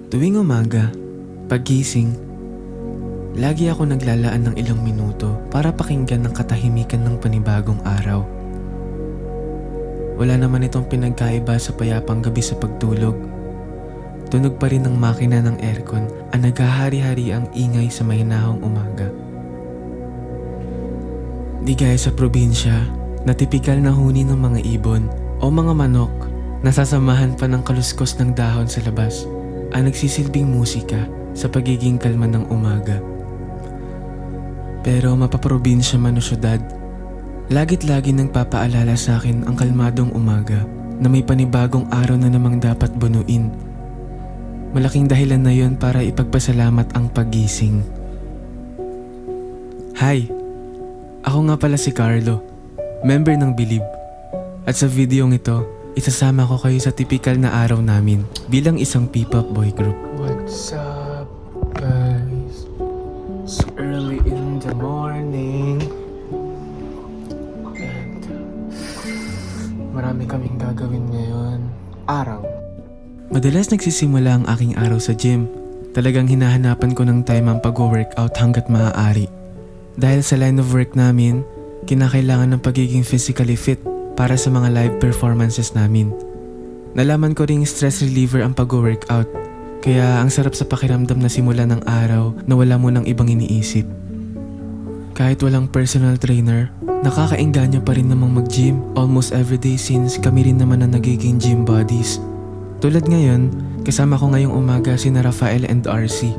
Tuwing umaga, paggising, lagi ako naglalaan ng ilang minuto para pakinggan ang katahimikan ng panibagong araw. Wala naman itong pinagkaiba sa payapang gabi sa pagtulog. Tunog pa rin ang makina ng aircon ang naghahari-hari ang ingay sa mahinahong umaga. Di gaya sa probinsya na tipikal na huni ng mga ibon o mga manok na sasamahan pa ng kaluskos ng dahon sa labas ang nagsisilbing musika sa pagiging kalma ng umaga. Pero mapaprobinsya man o syudad, lagit-lagi nang papaalala sa akin ang kalmadong umaga na may panibagong araw na namang dapat bunuin. Malaking dahilan na yon para ipagpasalamat ang paggising. Hi! Ako nga pala si Carlo, member ng Believe. At sa videong ito, isasama ko kayo sa tipikal na araw namin bilang isang P-pop boy group. What's up, guys? It's early in the morning. And marami kaming gagawin ngayon. Araw. Madalas nagsisimula ang aking araw sa gym. Talagang hinahanapan ko ng time ang pag-workout hanggat maaari. Dahil sa line of work namin, kinakailangan ng pagiging physically fit para sa mga live performances namin. Nalaman ko ring stress reliever ang pag-workout, kaya ang sarap sa pakiramdam na simula ng araw na wala mo ng ibang iniisip. Kahit walang personal trainer, nakakaengganyo pa rin namang mag-gym almost everyday since kami rin naman ang nagiging gym buddies. Tulad ngayon, kasama ko ngayong umaga sina Rafael and RC.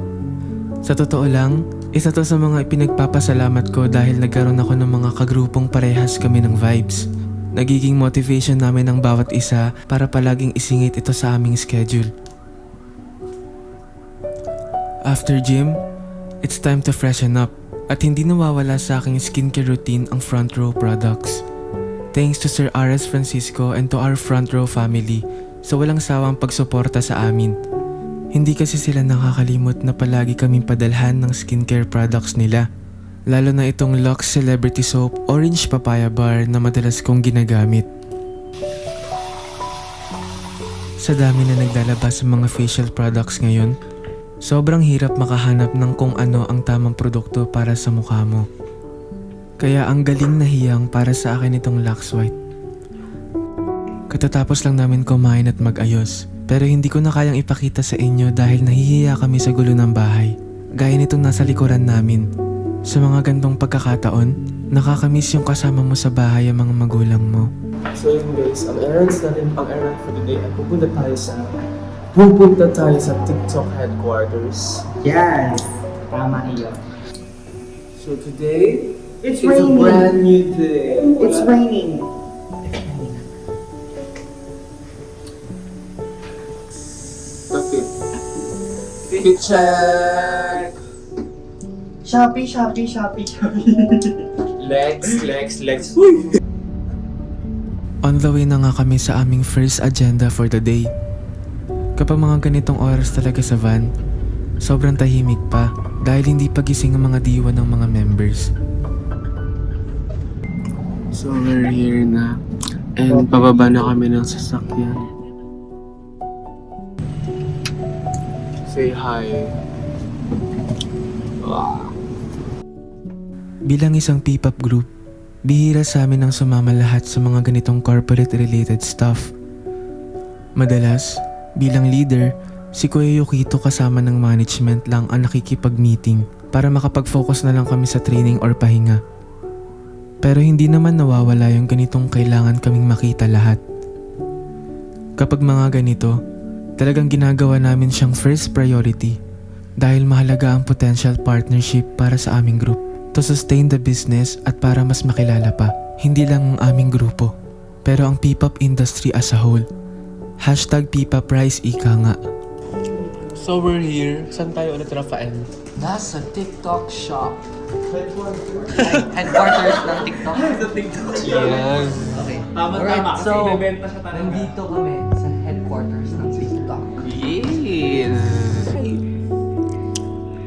Sa totoo lang, isa to sa mga ipinagpapasalamat ko dahil nagkaroon ako ng mga kagrupong parehas kami ng vibes. Nagiging motivation namin ang bawat isa para palaging isingit ito sa aming schedule. After gym, it's time to freshen up at hindi nawawala sa aking skincare routine ang Front Row products. Thanks to Sir R.S. Francisco and to our Front Row family sa walang sawang pagsuporta sa amin. Hindi kasi sila nakakalimot na palagi kaming padalhan ng skincare products nila. Lalo na itong Lux Celebrity Soap Orange Papaya Bar na madalas kong ginagamit. Sa dami na naglalabas sa mga facial products ngayon, sobrang hirap makahanap ng kung ano ang tamang produkto para sa mukha mo. Kaya ang galing na hiyang para sa akin itong Lux White. Katatapos lang namin kumain at mag-ayos. Pero hindi ko na kayang ipakita sa inyo dahil nahihiya kami sa gulo ng bahay. Gaya nitong nasa likuran namin. Sa mga gantong pagkakataon, nakakamiss yung kasama mo sa bahay ang mga magulang mo. So yun guys, ang errands natin, pang-errand for the day ay pupunta tayo sa TikTok headquarters. Yes! Tama iyon. So today, It's a raining. brand new day. It's raining. Okay. Fit check! Shopee. Legs. On the way na nga kami sa aming first agenda for the day. Kapag mga ganitong oras talaga sa van, sobrang tahimik pa dahil hindi pagising ang mga diwa ng mga members. So we're here na and pababa na kami ng sasakyan. Say hi. Wow. Bilang isang P-pop group, bihira sa amin ang sumama lahat sa mga ganitong corporate-related stuff. Madalas, bilang leader, si Kuya Yukito kasama ng management lang ang nakikipag-meeting para makapag-focus na lang kami sa training or pahinga. Pero hindi naman nawawala yung ganitong kailangan kaming makita lahat. Kapag mga ganito, talagang ginagawa namin siyang first priority dahil mahalaga ang potential partnership para sa aming group to sustain the business at para mas makilala pa, hindi lang ang aming grupo, pero ang P-pop industry as a whole. #PPopRise ika nga. So we're here. Saan tayo ulit, Rafael? Nasa TikTok shop. Headquarters ng TikTok. Yan. Okay. Tama-tama kasi so, ibebenta siya talaga. nandito kami sa headquarters ng TikTok. Yes!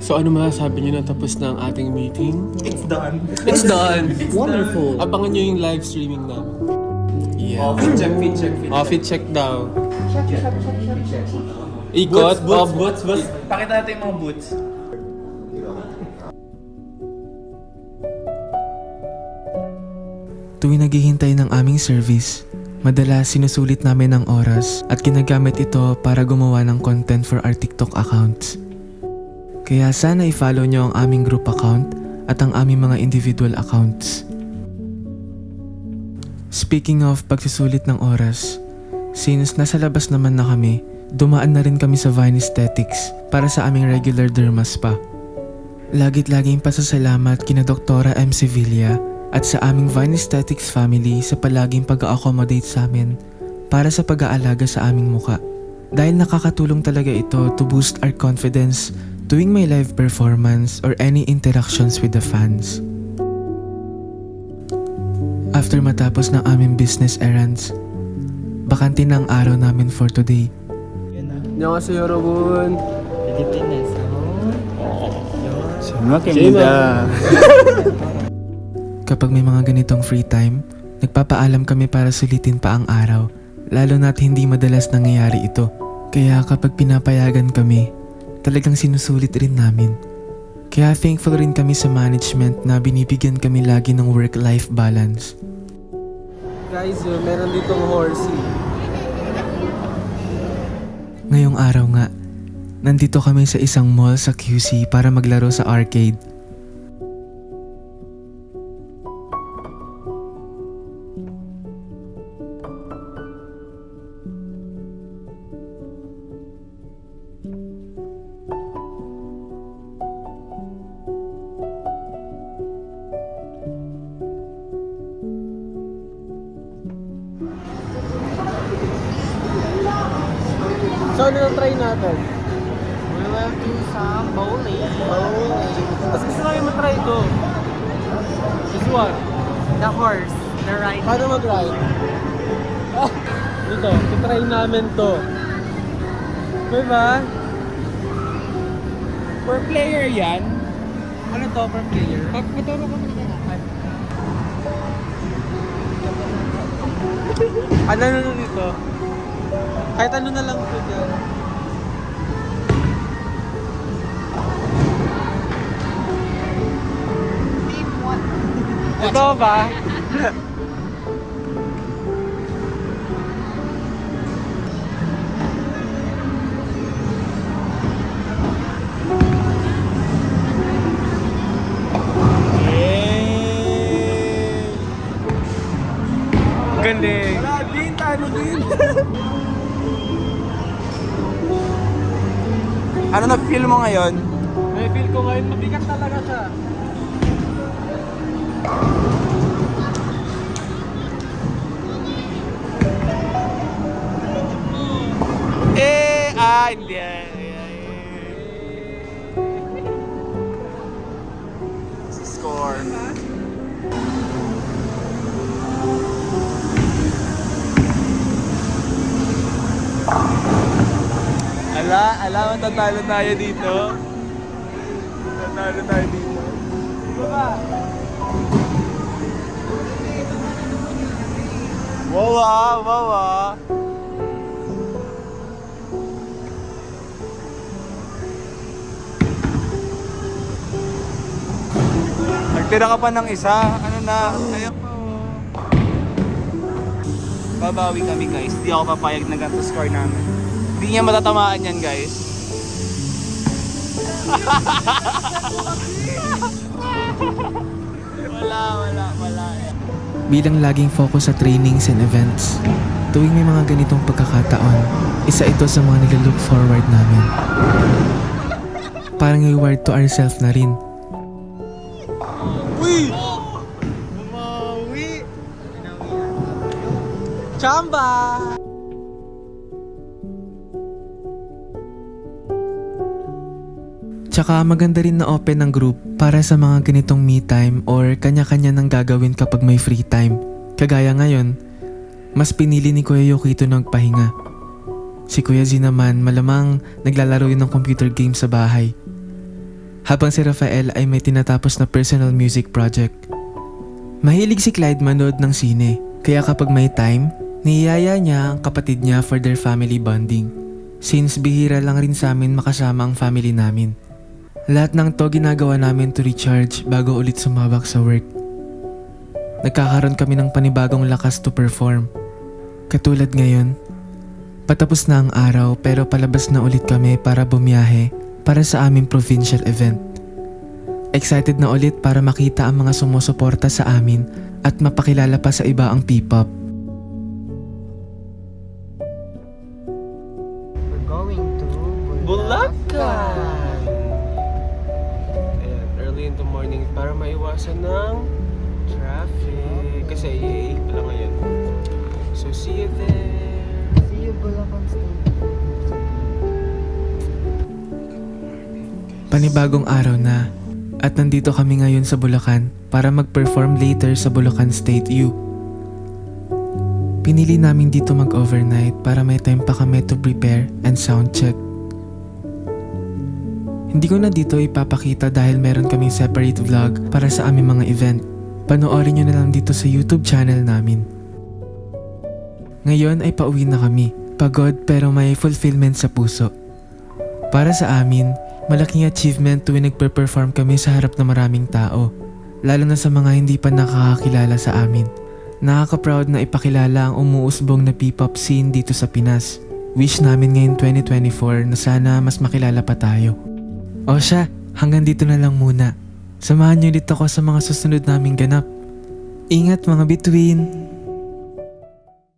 So ano masasabi niyo na tapos na ang ating meeting? It's done. It's done! Wonderful. Abangan niyo yung live streaming namin. Oh, fit check. Fit check daw. Shop. Ikot? Boots. Pakita natin yung mga boots. Tuwing naghihintay ng aming service, madalas sinusulit namin ang oras at ginagamit ito para gumawa ng content for our TikTok accounts. Kaya sana i-follow nyo ang aming group account at ang aming mga individual accounts. Speaking of pagsusulit ng oras, since nasa labas naman na kami, dumaan na rin kami sa Vine Aesthetics para sa aming regular derma spa. Lagit laging pasasalamat kina Doktora M. Sevilla at sa aming Vine Aesthetics family sa palaging pag-accommodate sa amin para sa pag-aalaga sa aming muka. Dahil nakakatulong talaga ito to boost our confidence tuwing may live performance or any interactions with the fans. After matapos ng aming business errands, bakante na ang araw namin for today. 안녕하세요 여러분. Kapag may mga ganitong free time, nagpapaalam kami para sulitin pa ang araw, lalo na't hindi madalas nangyayari ito. Kaya kapag pinapayagan kami, talagang sinusulit rin namin. Kaya thankful rin kami sa management na binibigyan kami lagi ng work-life balance. Guys, meron ditong horsey. Ngayong araw nga, nandito kami sa isang mall sa QC para maglaro sa arcade. So, ano na try natin? We will do some bowling. Mas gusto namin matry ito. This one. The horse. The ride. Paano mag-ride? Oh, dito. Titry namin to. Diba? Per player yan. Ano to per player? Magturo ko muna naman. Ano na dito? Kahit ano na lang ito dyan. Ito ba? Galing. Wala din, talo din. Ano na-feel mo ngayon? May feel ko ngayon, mabigat talaga siya. Hindi. Score. Ala, matatalo tayo dito. Matatalo tayo dito. Wow. Nagtira ka pa ng isa. Ano na? Ayaw pa. Babawi kami guys. Di ako papayag na ganito score namin. Hindi niya matatamaan yan guys. Wala. Bilang laging focus sa trainings and events, tuwing may mga ganitong pagkakataon, isa ito sa mga nilalook forward namin. Parang reward to ourselves na rin. Uy! Bumawi! Chamba! Tsaka maganda rin na open ng group para sa mga ganitong me time or kanya-kanya nang gagawin kapag may free time. Kagaya ngayon, mas pinili ni Kuya Yokito na magpahinga. Si Kuya Z naman malamang naglalaro yun ng computer game sa bahay. Habang si Rafael ay may tinatapos na personal music project. Mahilig si Clyde manood ng sine, kaya kapag may time, niyaya niya ang kapatid niya for their family bonding. since bihira lang rin sa amin makasama ang family namin. Lahat ng to ginagawa namin to recharge bago ulit sumabak sa work. Nagkakaroon kami ng panibagong lakas to perform. Katulad ngayon, patapos na ang araw pero palabas na ulit kami para bumiyahe para sa aming provincial event. Excited na ulit para makita ang mga sumusuporta sa amin at mapakilala pa sa iba ang P-pop. We're going to Bulacan! Ayan, early in the morning para maiwasan ng traffic. Kasi iiik pa lang ngayon. So see you there! See you, Bulacan State. Panibagong araw na at nandito kami ngayon sa Bulacan para mag-perform later sa Bulacan State U. Pinili namin dito mag-overnight para may time pa kami to prepare and sound check. Hindi ko na dito ipapakita dahil meron kaming separate vlog para sa aming mga event. Panoorin nyo na lang dito sa YouTube channel namin. Ngayon ay pauwi na kami. Pagod pero may fulfillment sa puso. Para sa amin, malaking achievement tuwing nagpe-perform kami sa harap ng maraming tao. Lalo na sa mga hindi pa nakakakilala sa amin. Nakaka-proud na ipakilala ang umuusbong na P-pop scene dito sa Pinas. Wish namin ngayon 2024 na sana mas makilala pa tayo. O siya, hanggang dito na lang muna. Samahan niyo ulit ako sa mga susunod naming ganap. Ingat mga bituin!